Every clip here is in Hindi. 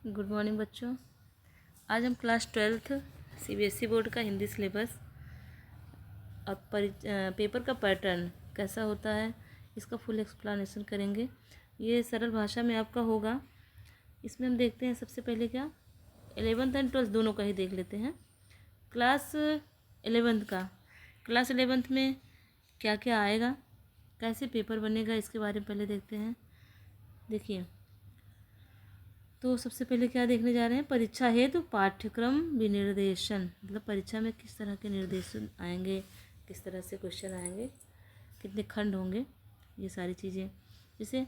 गुड मॉर्निंग बच्चों। आज हम क्लास 12th सीबीएसई बोर्ड का हिंदी सिलेबस और पेपर का पैटर्न कैसा होता है इसका फुल एक्सप्लेनेशन करेंगे। ये सरल भाषा में आपका होगा। इसमें हम देखते हैं सबसे पहले क्या 11th एंड 12th दोनों का ही देख लेते हैं। क्लास 11th में क्या क्या आएगा, कैसे पेपर बनेगा, इसके बारे में पहले देखते हैं। देखिए, तो सबसे पहले क्या देखने जा रहे हैं, परीक्षा हेतु पाठ्यक्रम विनिर्देशन, मतलब परीक्षा में किस तरह के निर्देशन आएंगे, किस तरह से क्वेश्चन आएंगे, कितने खंड होंगे, ये सारी चीज़ें। जैसे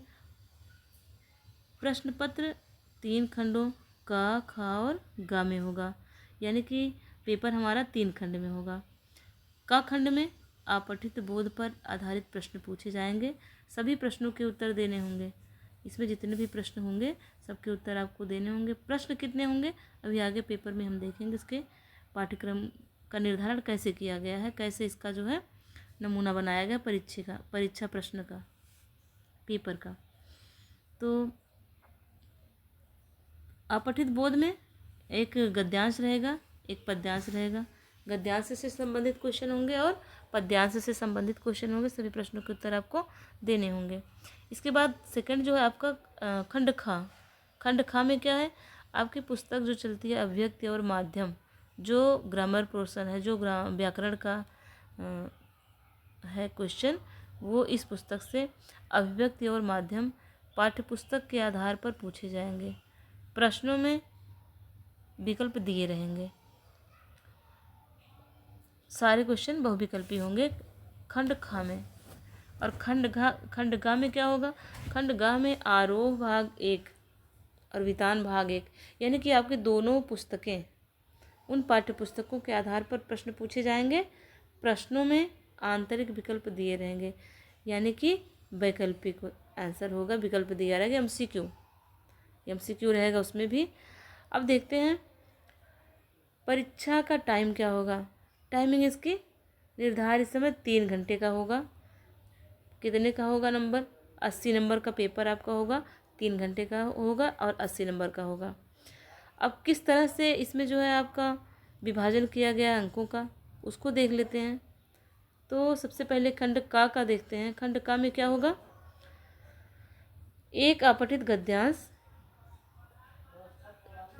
प्रश्न पत्र 3 खंडों का, खा और गा में होगा, यानी कि पेपर हमारा 3 खंड में होगा। का खंड में अपठित बोध पर आधारित प्रश्न पूछे जाएंगे, सभी प्रश्नों के उत्तर देने होंगे। इसमें जितने भी प्रश्न होंगे सबके उत्तर आपको देने होंगे। प्रश्न कितने होंगे अभी आगे पेपर में हम देखेंगे। इसके पाठ्यक्रम का निर्धारण कैसे किया गया है, कैसे इसका जो है नमूना बनाया गया परीक्षा प्रश्न का, पेपर का। तो अपठित बोध में एक गद्यांश रहेगा, एक पद्यांश रहेगा। गद्यांश से संबंधित क्वेश्चन होंगे और पद्यांश से संबंधित क्वेश्चन होंगे। सभी प्रश्नों के उत्तर आपको देने होंगे। इसके बाद सेकंड जो है आपका खंड खा में क्या है, आपकी पुस्तक जो चलती है अभिव्यक्ति और माध्यम, जो ग्रामर पोर्शन है, जो व्याकरण का है क्वेश्चन, वो इस पुस्तक से अभिव्यक्ति और माध्यम पाठ्य पुस्तक के आधार पर पूछे जाएंगे। प्रश्नों में विकल्प दिए रहेंगे, सारे क्वेश्चन बहुविकल्पी होंगे खंड खा में। और खंड गा में क्या होगा, खंड गा में आरोह भाग 1 और वितान भाग 1, यानी कि आपकी दोनों पुस्तकें, उन पाठ्य पुस्तकों के आधार पर प्रश्न पूछे जाएंगे। प्रश्नों में आंतरिक विकल्प दिए रहेंगे, यानी कि वैकल्पिक आंसर होगा, विकल्प दिया रहेगा। एमसीक्यू रहेगा उसमें भी। अब देखते हैं परीक्षा का टाइम क्या होगा। टाइमिंग इसकी निर्धारित समय 3 घंटे का होगा। कितने का होगा नंबर, 80 नंबर का पेपर आपका होगा, 3 घंटे का होगा और 80 नंबर का होगा। अब किस तरह से इसमें जो है आपका विभाजन किया गया अंकों का, उसको देख लेते हैं। तो सबसे पहले खंड का देखते हैं। खंड का में क्या होगा, एक अपठित गद्यांश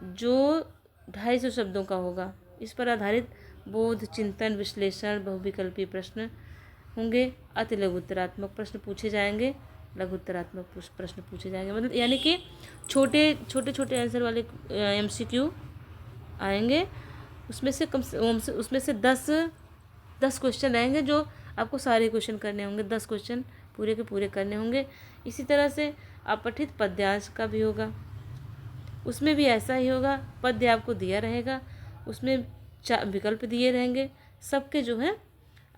जो 250 शब्दों का होगा। इस पर आधारित बोध, चिंतन, विश्लेषण, बहुविकल्पी प्रश्न होंगे। अति लघु उत्तरात्मक प्रश्न पूछे जाएंगे, लघु उत्तरात्मक प्रश्न पूछे जाएंगे, मतलब यानी कि छोटे आंसर वाले एमसीक्यू आएंगे। उसमें से 10 क्वेश्चन रहेंगे जो आपको सारे क्वेश्चन करने होंगे। 10 क्वेश्चन पूरे के पूरे करने होंगे। इसी तरह से अपठित पद्यांश का भी होगा, उसमें भी ऐसा ही होगा। पद्य आपको दिया रहेगा, उसमें विकल्प दिए रहेंगे, सबके जो है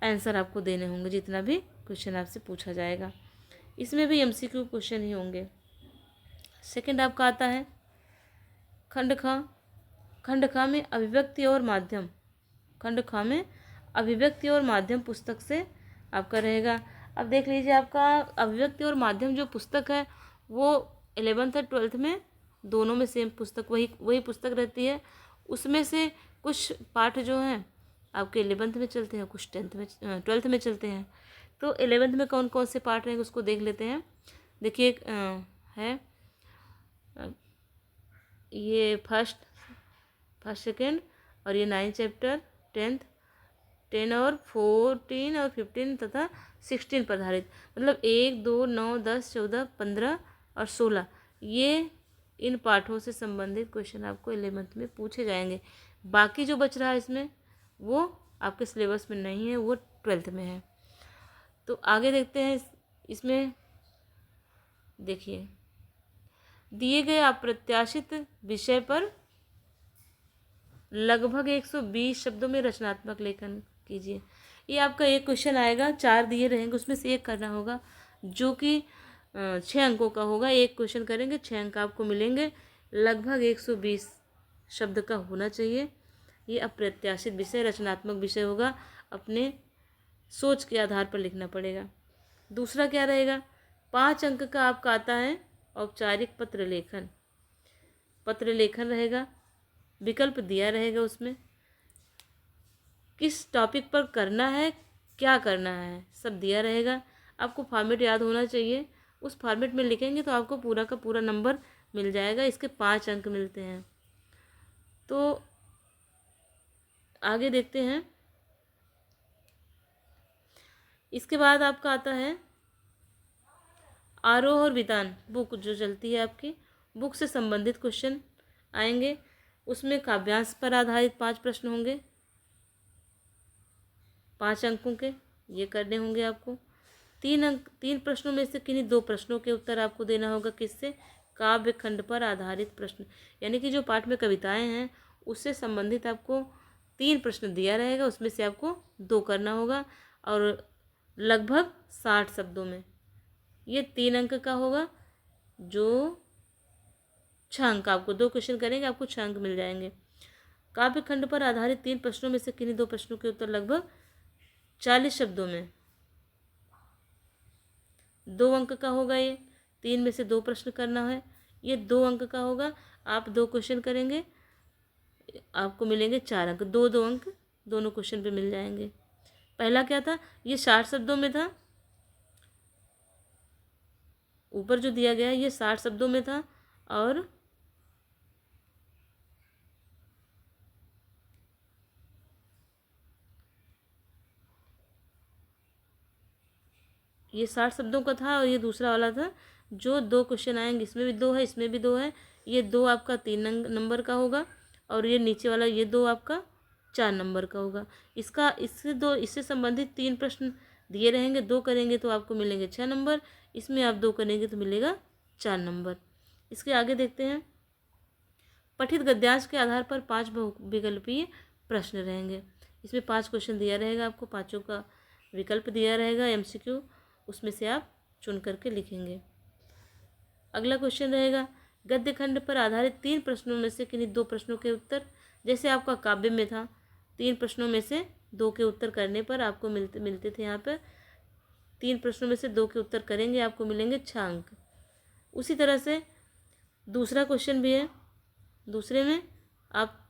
आंसर आपको देने होंगे, जितना भी क्वेश्चन आपसे पूछा जाएगा। इसमें भी एमसीक्यू क्वेश्चन ही होंगे। सेकंड आपका आता है खंड खा में अभिव्यक्ति और माध्यम। खंड खा में अभिव्यक्ति और माध्यम पुस्तक से आपका रहेगा। अब देख लीजिए, आपका अभिव्यक्ति और माध्यम जो पुस्तक है वो 11th और 12th में दोनों में सेम पुस्तक, वही पुस्तक रहती है। उसमें से कुछ पाठ जो हैं आपके 11th में चलते हैं, कुछ 12th में चलते हैं। तो 11th में कौन कौन से पाठ रहेंगे उसको देख लेते हैं। देखिए, एक है ये फर्स्ट सेकेंड, और ये 9 चैप्टर 10 और 14 और 15 तथा 16 पर आधारित, मतलब 1, 2, 9, 10, 14, 15 और 16, ये इन पाठों से संबंधित क्वेश्चन आपको 11th में पूछे जाएंगे। बाकी जो बच रहा है इसमें वो आपके सिलेबस में नहीं है, वो 12th में है। तो आगे देखते हैं। इसमें देखिए, दिए गए अप्रत्याशित विषय पर लगभग 120 शब्दों में रचनात्मक लेखन कीजिए। ये आपका एक क्वेश्चन आएगा, 4 दिए रहेंगे, उसमें से एक करना होगा, जो कि 6 अंकों का होगा। एक क्वेश्चन करेंगे, 6 अंक आपको मिलेंगे। लगभग 120 शब्द का होना चाहिए। ये अप्रत्याशित विषय रचनात्मक विषय होगा, अपने सोच के आधार पर लिखना पड़ेगा। दूसरा क्या रहेगा, 5 अंक का आपका आता है औपचारिक पत्र लेखन। पत्र लेखन रहेगा, विकल्प दिया रहेगा, उसमें किस टॉपिक पर करना है, क्या करना है, सब दिया रहेगा। आपको फॉर्मेट याद होना चाहिए, उस फॉर्मेट में लिखेंगे तो आपको पूरा का पूरा नंबर मिल जाएगा। इसके 5 अंक मिलते हैं। तो आगे देखते हैं। इसके बाद आपका आता है आरोह और वितान बुक जो चलती है आपकी, बुक से संबंधित क्वेश्चन आएंगे। उसमें काव्यांश पर आधारित 5 प्रश्न होंगे, 5 अंकों के, ये करने होंगे आपको। 3 प्रश्नों में से किन्हीं 2 प्रश्नों के उत्तर आपको देना होगा। किससे? काव्य खंड पर आधारित प्रश्न, यानी कि जो पाठ में कविताएं हैं उससे संबंधित आपको 3 प्रश्न दिया रहेगा, उसमें से आपको 2 करना होगा और लगभग 60 शब्दों में। ये 3 अंक का होगा, जो 6 अंक, आपको 2 क्वेश्चन करेंगे आपको 6 अंक मिल जाएंगे। काव्य खंड पर आधारित 3 प्रश्नों में से किन्हीं 2 प्रश्नों के उत्तर लगभग 40 शब्दों में, 2 अंक का होगा। ये 3 में से 2 प्रश्न करना है, ये 2 अंक का होगा। आप 2 क्वेश्चन करेंगे, आपको मिलेंगे 4 अंक, 2-2 अंक दोनों क्वेश्चन पे मिल जाएंगे। पहला क्या था? ये 60 शब्दों में था, ऊपर जो दिया गया है ये 60 शब्दों में था, और ये 60 शब्दों का था, और ये दूसरा वाला था जो 2 क्वेश्चन आएंगे, इसमें भी 2 है, इसमें भी 2 है। ये 2 आपका 3 नंबर का होगा, और ये नीचे वाला ये 2 आपका 4 नंबर का होगा। इससे संबंधित 3 प्रश्न दिए रहेंगे, 2 करेंगे तो आपको मिलेंगे 6 नंबर, इसमें आप 2 करेंगे तो मिलेगा 4 नंबर। इसके आगे देखते हैं। पठित गद्यांश के आधार पर 5 बहुविकल्पीय प्रश्न रहेंगे। इसमें 5 क्वेश्चन दिया रहेगा आपको, 5 का विकल्प दिया रहेगा MCQ, उसमें से आप चुन करके लिखेंगे। अगला क्वेश्चन रहेगा गद्य खंड पर आधारित 3 प्रश्नों में से किन्हीं 2 प्रश्नों के उत्तर। जैसे आपका काव्य में था, 3 प्रश्नों में से 2 के उत्तर करने पर आपको मिलते थे यहाँ पर 3 प्रश्नों में से 2 के उत्तर करेंगे आपको मिलेंगे 6 अंक। उसी तरह से दूसरा क्वेश्चन भी है, दूसरे में आप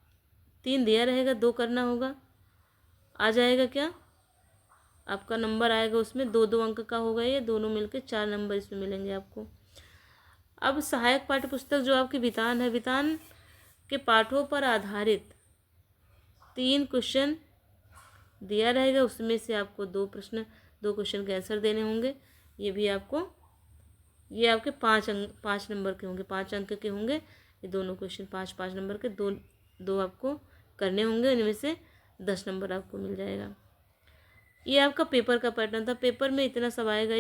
3 दिया रहेगा, 2 करना होगा, आ जाएगा क्या? आपका नंबर आएगा उसमें 2-2 अंक का होगा, ये दोनों मिलकर 4 नंबर इसमें मिलेंगे आपको। अब सहायक पाठ्य पुस्तक जो आपकी वितान है, वितान के पाठों पर आधारित 3 क्वेश्चन दिया रहेगा, उसमें से आपको 2 क्वेश्चन के आंसर देने होंगे। ये भी आपको, ये आपके 5 नंबर के होंगे, 5 अंक के होंगे ये दोनों क्वेश्चन, 5-5 नंबर के, 2 आपको करने होंगे, इनमें से 10 नंबर आपको मिल जाएगा। ये आपका पेपर का पैटर्न था, पेपर में इतना सब आएगा।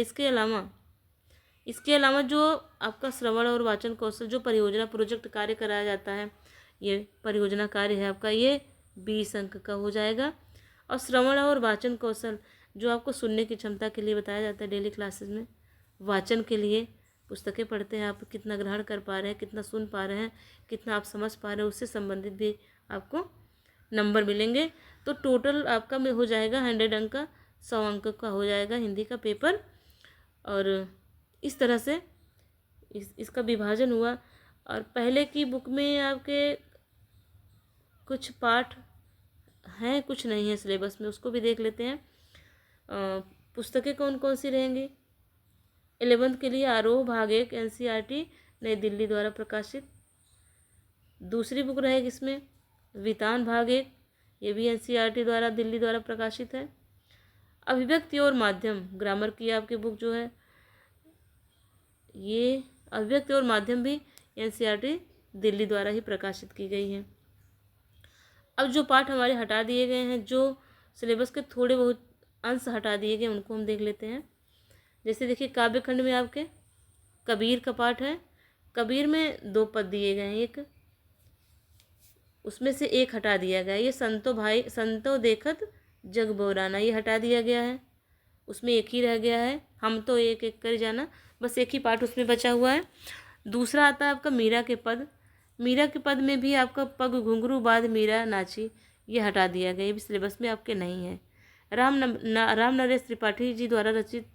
इसके अलावा जो आपका श्रवण और वाचन कौशल जो परियोजना प्रोजेक्ट कार्य कराया जाता है, ये परियोजना कार्य है आपका, ये 20 अंक का हो जाएगा। और श्रवण और वाचन कौशल जो आपको सुनने की क्षमता के लिए बताया जाता है डेली क्लासेस में, वाचन के लिए पुस्तकें पढ़ते हैं आप, कितना ग्रहण कर पा रहे हैं, कितना सुन पा रहे हैं, कितना आप समझ पा रहे हैं, उससे संबंधित भी आपको नंबर मिलेंगे। तो टोटल आपका में हो जाएगा 100 अंक का, 100 अंक का हो जाएगा हिंदी का पेपर। और इस तरह से इसका विभाजन हुआ। और पहले की बुक में आपके कुछ पाठ हैं, कुछ नहीं है सिलेबस में, उसको भी देख लेते हैं। पुस्तकें कौन कौन सी रहेंगी? 11th के लिए आरोह भाग 1 NCERT नई दिल्ली द्वारा प्रकाशित। दूसरी बुक रहेगी इसमें वितान भाग 1, ये भी NCERT द्वारा दिल्ली द्वारा प्रकाशित है। अभिव्यक्ति और माध्यम ग्रामर की आपकी बुक जो है, ये अभिव्यक्ति और माध्यम भी NCERT दिल्ली द्वारा ही प्रकाशित की गई है। अब जो पाठ हमारे हटा दिए गए हैं, जो सिलेबस के थोड़े बहुत अंश हटा दिए गए, उनको हम देख लेते हैं। जैसे देखिए काव्य खंड में आपके कबीर का पाठ है, कबीर में 2 पद दिए गए हैं, एक उसमें से एक हटा दिया गया है, ये संतो देखत जग बोराना, ये हटा दिया गया है, उसमें एक ही रह गया है, हम तो एक एक कर जाना, बस एक ही पाठ उसमें बचा हुआ है। दूसरा आता है आपका मीरा के पद, मीरा के पद में भी आपका पग घुंघरू बाद मीरा नाची, ये हटा दिया गया, ये भी सिलेबस में आपके नहीं है। राम नरेश त्रिपाठी जी द्वारा रचित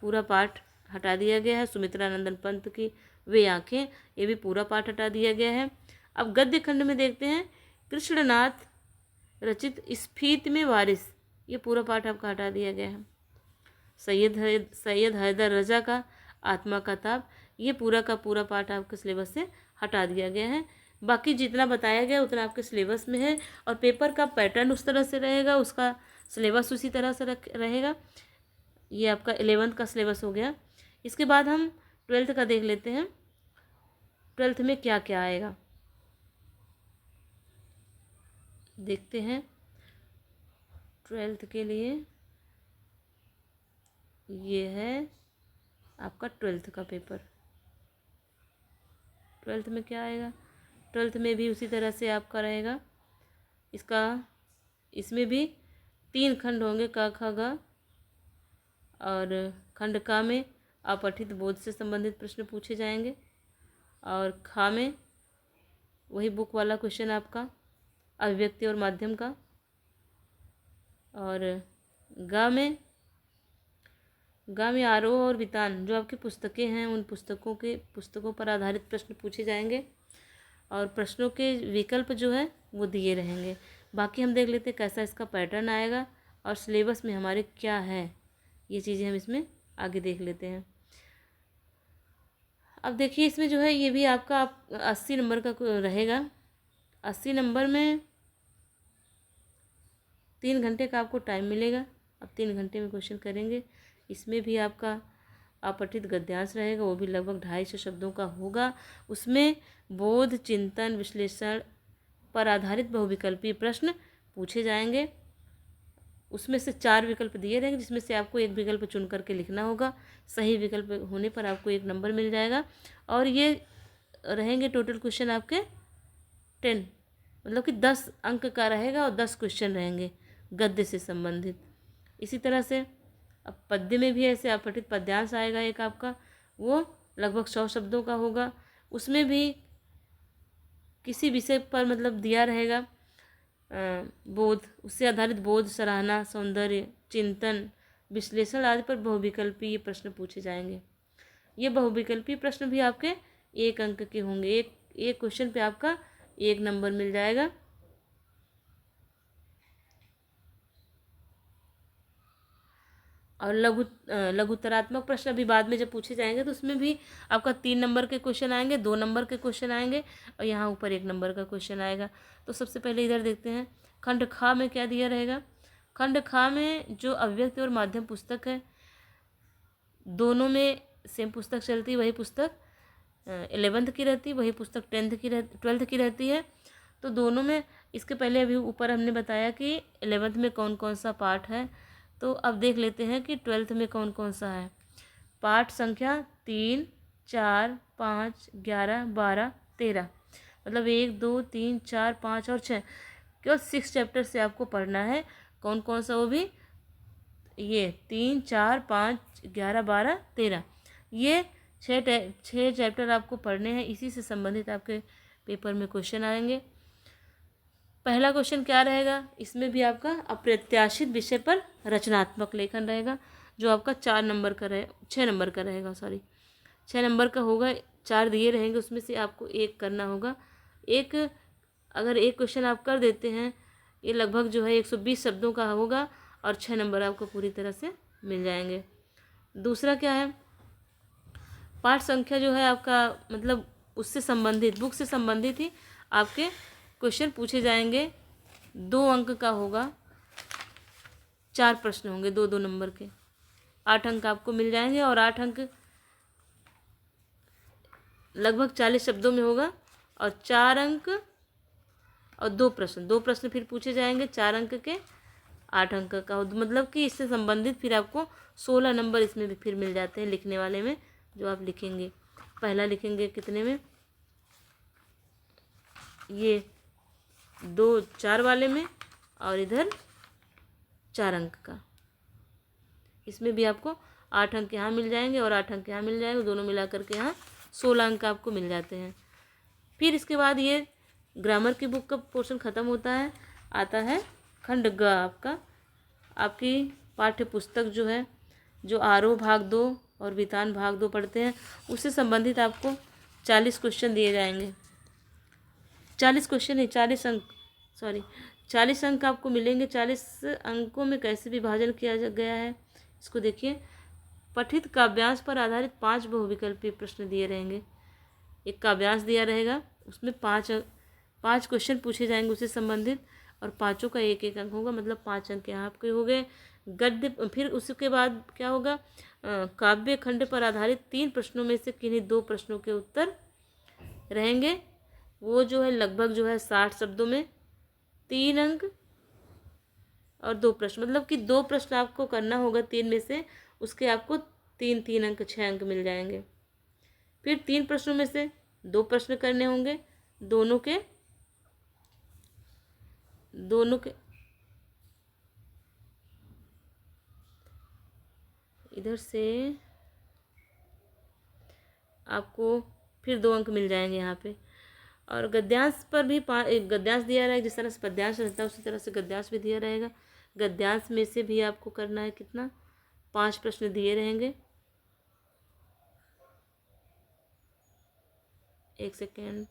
पूरा पाठ हटा दिया गया है। सुमित्रा नंदन पंत की वे आँखें, ये भी पूरा पाठ हटा दिया गया है। अब गद्य खंड में देखते हैं, कृष्णनाथ रचित स्फीति में वारिस, ये पूरा पाठ आपका हटा दिया गया है। सैयद हैदर रजा का आत्मा का ताप, ये पूरा का पूरा पाठ आपके सिलेबस से हटा दिया गया है। बाकी जितना बताया गया उतना आपके सिलेबस में है, और पेपर का पैटर्न उस तरह से रहेगा, उसका सिलेबस उसी तरह से रहेगा। ये आपका 11th का सिलेबस हो गया। इसके बाद हम 12th का देख लेते हैं, 12th में क्या क्या आएगा देखते हैं। 12th के लिए ये है आपका 12th का पेपर। 12th में क्या आएगा, 12th में भी उसी तरह से आपका रहेगा। इसमें भी 3 खंड होंगे, क ख ग, और खंड का में अपठित बोध से संबंधित प्रश्न पूछे जाएंगे, और खा में वही बुक वाला क्वेश्चन आपका अभिव्यक्ति और माध्यम का, और गा में आरोह और वितान जो आपकी पुस्तकें हैं उन पुस्तकों पर आधारित प्रश्न पूछे जाएंगे, और प्रश्नों के विकल्प जो है वो दिए रहेंगे। बाकी हम देख लेते हैं कैसा इसका पैटर्न आएगा और सिलेबस में हमारे क्या है, ये चीज़ें हम इसमें आगे देख लेते हैं। अब देखिए इसमें जो है ये भी आपका 80 नंबर का रहेगा। 80 नंबर में 3 घंटे का आपको टाइम मिलेगा। अब 3 घंटे में क्वेश्चन करेंगे। इसमें भी आपका अपठित गद्यांश रहेगा, वो भी लगभग 250 शब्दों का होगा। उसमें बोध, चिंतन, विश्लेषण पर आधारित बहुविकल्पीय प्रश्न पूछे जाएंगे। उसमें से 4 विकल्प दिए रहेंगे, जिसमें से आपको एक विकल्प चुन करके लिखना होगा। सही विकल्प होने पर आपको 1 नंबर मिल जाएगा। और ये रहेंगे टोटल क्वेश्चन आपके 10, मतलब कि 10 अंक का रहेगा, और 10 क्वेश्चन रहेंगे गद्य से संबंधित। इसी तरह से अब पद्य में भी ऐसे अपठित पद्यांश आएगा एक आपका, वो लगभग 100 शब्दों का होगा। उसमें भी किसी विषय पर मतलब दिया रहेगा बोध, उससे आधारित बोध, सराहना, सौंदर्य, चिंतन, विश्लेषण आदि पर बहुविकल्पीय प्रश्न पूछे जाएंगे। ये बहुविकल्पीय प्रश्न भी आपके 1 अंक के होंगे। एक क्वेश्चन पे आपका 1 नंबर मिल जाएगा। और लघुत्तरात्मक प्रश्न अभी बाद में जब पूछे जाएंगे तो उसमें भी आपका 3 नंबर के क्वेश्चन आएंगे, 2 नंबर के क्वेश्चन आएंगे, और यहाँ ऊपर 1 नंबर का क्वेश्चन आएगा। तो सबसे पहले इधर देखते हैं खंड खा में क्या दिया रहेगा। खंड खा में जो अभिव्यक्ति और माध्यम पुस्तक है, दोनों में सेम पुस्तक चलती है। वही पुस्तक 11th की रहती है, वही पुस्तक 12th की रहती है। तो दोनों में, इसके पहले अभी ऊपर हमने बताया कि 11th में कौन कौन सा पाठ है। तो अब देख लेते हैं कि 12th में कौन कौन सा है। पाठ संख्या 3, 4, 5, 11, 12, 13, मतलब 1, 2, 3, 4, 5 और 6, केवल 6 चैप्टर से आपको पढ़ना है। कौन कौन सा, वो भी ये 3, 4, 5, 11, 12, 13, ये 6 चैप्टर आपको पढ़ने हैं। इसी से संबंधित आपके पेपर में क्वेश्चन आएंगे। पहला क्वेश्चन क्या रहेगा, इसमें भी आपका अप्रत्याशित विषय पर रचनात्मक लेखन रहेगा, जो आपका 6 नंबर का रहेगा। 6 नंबर का होगा। 4 दिए रहेंगे, उसमें से आपको 1 करना होगा। अगर एक क्वेश्चन आप कर देते हैं, ये लगभग जो है 120 शब्दों का होगा, और 6 नंबर आपको पूरी तरह से मिल जाएंगे। दूसरा क्या है, पाठ संख्या जो है आपका, मतलब उससे संबंधित, बुक से संबंधित ही आपके क्वेश्चन पूछे जाएंगे। 2 अंक का होगा, 4 प्रश्न होंगे 2-2 नंबर के। 8 अंक आपको मिल जाएंगे, और 8 अंक लगभग 40 शब्दों में होगा, और 4 अंक और 2 प्रश्न फिर पूछे जाएंगे 4 अंक के, 8 अंक का। मतलब कि इससे संबंधित फिर आपको 16 नंबर इसमें भी फिर मिल जाते हैं लिखने वाले में, जो आप लिखेंगे। पहला लिखेंगे कितने में, ये 2, 4 वाले में, और इधर 4 अंक का। इसमें भी आपको 8 अंक यहाँ मिल जाएंगे, और 8 अंक यहाँ मिल जाएंगे, दोनों मिला करके यहाँ 16 अंक आपको मिल जाते हैं। फिर इसके बाद ये ग्रामर की बुक का पोर्शन ख़त्म होता है। आता है खंड ग आपकी पाठ्य पुस्तक जो है, जो आरोह भाग 2 और वितान भाग 2 पढ़ते हैं, उससे संबंधित आपको 40 क्वेश्चन दिए जाएंगे। 40 क्वेश्चन है, 40 अंक, सॉरी 40 अंक आपको मिलेंगे। 40 अंकों में कैसे विभाजन किया गया है इसको देखिए। पठित काव्यांश पर आधारित 5 बहुविकल्पीय प्रश्न दिए रहेंगे। एक काव्यांश दिया रहेगा, उसमें 5 क्वेश्चन पूछे जाएंगे उससे संबंधित, और पाँचों का 1-1 अंक होगा, मतलब 5 अंक यहाँ आपके हो गए। गद्य, फिर उसके बाद क्या होगा, काव्य खंड पर आधारित 3 प्रश्नों में से किन्हीं 2 प्रश्नों के उत्तर रहेंगे। वो जो है लगभग जो है 60 शब्दों में 3 अंक और 2 प्रश्न, मतलब कि 2 प्रश्न आपको करना होगा 3 में से, उसके आपको 3-3 अंक, 6 अंक मिल जाएंगे। फिर 3 प्रश्नों में से 2 प्रश्न करने होंगे, दोनों के इधर से आपको फिर 2 अंक मिल जाएंगे यहाँ पे। और गद्यांश पर भी एक गद्यांश दिया रहेगा, जिस तरह से पद्यांश रहता है उसी तरह से गद्यांश भी दिया रहेगा। गद्यांश में से भी आपको करना है कितना, 5 प्रश्न दिए रहेंगे। एक सेकेंड।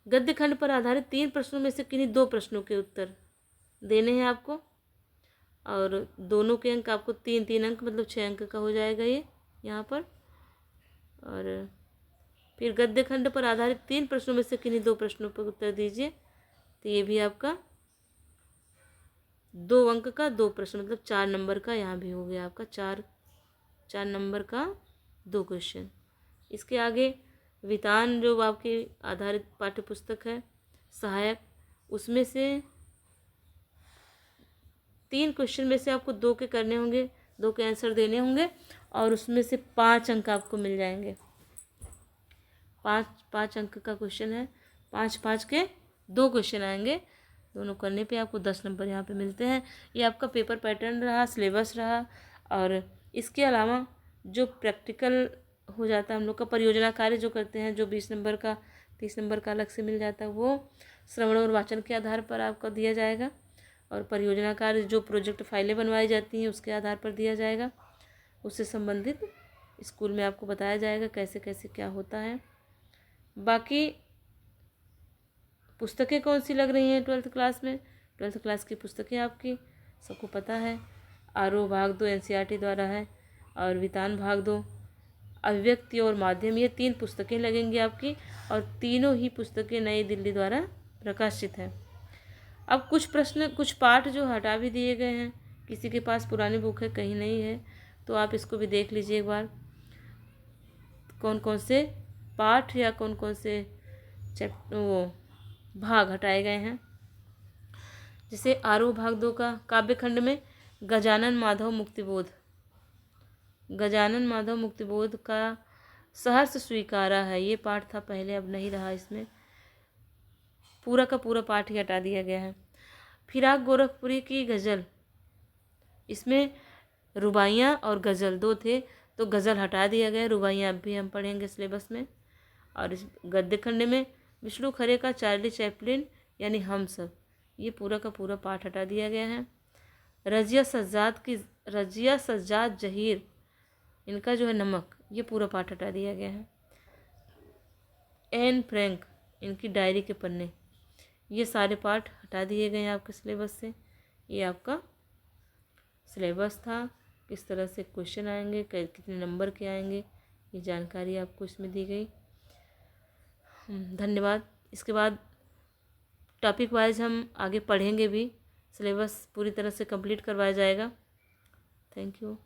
गद्य खंड पर आधारित 3 प्रश्नों में से किन्हीं 2 प्रश्नों के उत्तर देने हैं आपको, और दोनों के अंक आपको 3-3 अंक, मतलब 6 अंक का हो जाएगा ये यहाँ पर। और फिर गद्य खंड पर आधारित 3 प्रश्नों में से किन्हीं 2 प्रश्नों पर उत्तर दीजिए, तो ये भी आपका 2 अंक का 2 प्रश्न, मतलब 4 नंबर का यहाँ भी हो गया आपका 4 नंबर का 2 क्वेश्चन। इसके आगे वितान जो आपकी आधारित पाठ्य पुस्तक है सहायक, उसमें से 3 क्वेश्चन में से आपको 2 के करने होंगे, 2 के आंसर देने होंगे, और उसमें से 5 अंक आपको मिल जाएंगे। 5 अंक का क्वेश्चन है, 5 के 2 क्वेश्चन आएंगे, दोनों करने पे आपको 10 नंबर यहाँ पे मिलते हैं। ये आपका पेपर पैटर्न रहा, सिलेबस रहा। और इसके अलावा जो प्रैक्टिकल हो जाता है हम लोग का, परियोजना कार्य जो करते हैं, जो 20 नंबर का 30 नंबर का अलग से मिल जाता है, वो श्रवण और वाचन के आधार पर आपको दिया जाएगा। और परियोजना कार्य जो प्रोजेक्ट फाइलें बनवाई जाती हैं उसके आधार पर दिया जाएगा। उससे संबंधित स्कूल में आपको बताया जाएगा कैसे कैसे क्या होता है। बाकी पुस्तकें कौन सी लग रही हैं 12th क्लास में, 12th क्लास की पुस्तकें आपकी सबको पता है। आरोह भाग 2 NCERT द्वारा है, और वितान भाग 2 अभिव्यक्ति और माध्यम, ये 3 पुस्तकें लगेंगी आपकी, और तीनों ही पुस्तकें नई दिल्ली द्वारा प्रकाशित हैं। अब कुछ पाठ जो हटा भी दिए गए हैं, किसी के पास पुरानी बुक है, कहीं नहीं है, तो आप इसको भी देख लीजिए एक बार, कौन कौन से पाठ या कौन कौन से भाग हटाए गए हैं। जैसे आरोह भाग 2 का काव्य खंड में गजानन माधव मुक्तिबोध का सहर्ष स्वीकारा है, ये पाठ था पहले, अब नहीं रहा, इसमें पूरा का पूरा पाठ ही हटा दिया गया है। फिराक गोरखपुरी की गज़ल, इसमें रुबाइयाँ और गज़ल 2 थे, तो गज़ल हटा दिया गया, रुबाइयाँ अब भी हम पढ़ेंगे सिलेबस में। और इस गद्य खंड में विष्णु खरे का चार्ली चैपलिन यानी हम सब, ये पूरा का पूरा पाठ हटा दिया गया है। रजिया सज्जाद जहीर, इनका जो है नमक, ये पूरा पाठ हटा दिया गया है। एन फ्रैंक, इनकी डायरी के पन्ने, ये सारे पाठ हटा दिए गए हैं आपके सिलेबस से। ये आपका सिलेबस था, किस तरह से क्वेश्चन आएंगे, कितने नंबर के आएंगे, ये जानकारी आपको इसमें दी गई। धन्यवाद। इसके बाद टॉपिक वाइज हम आगे पढ़ेंगे भी, सिलेबस पूरी तरह से कंप्लीट करवाया जाएगा। Thank you.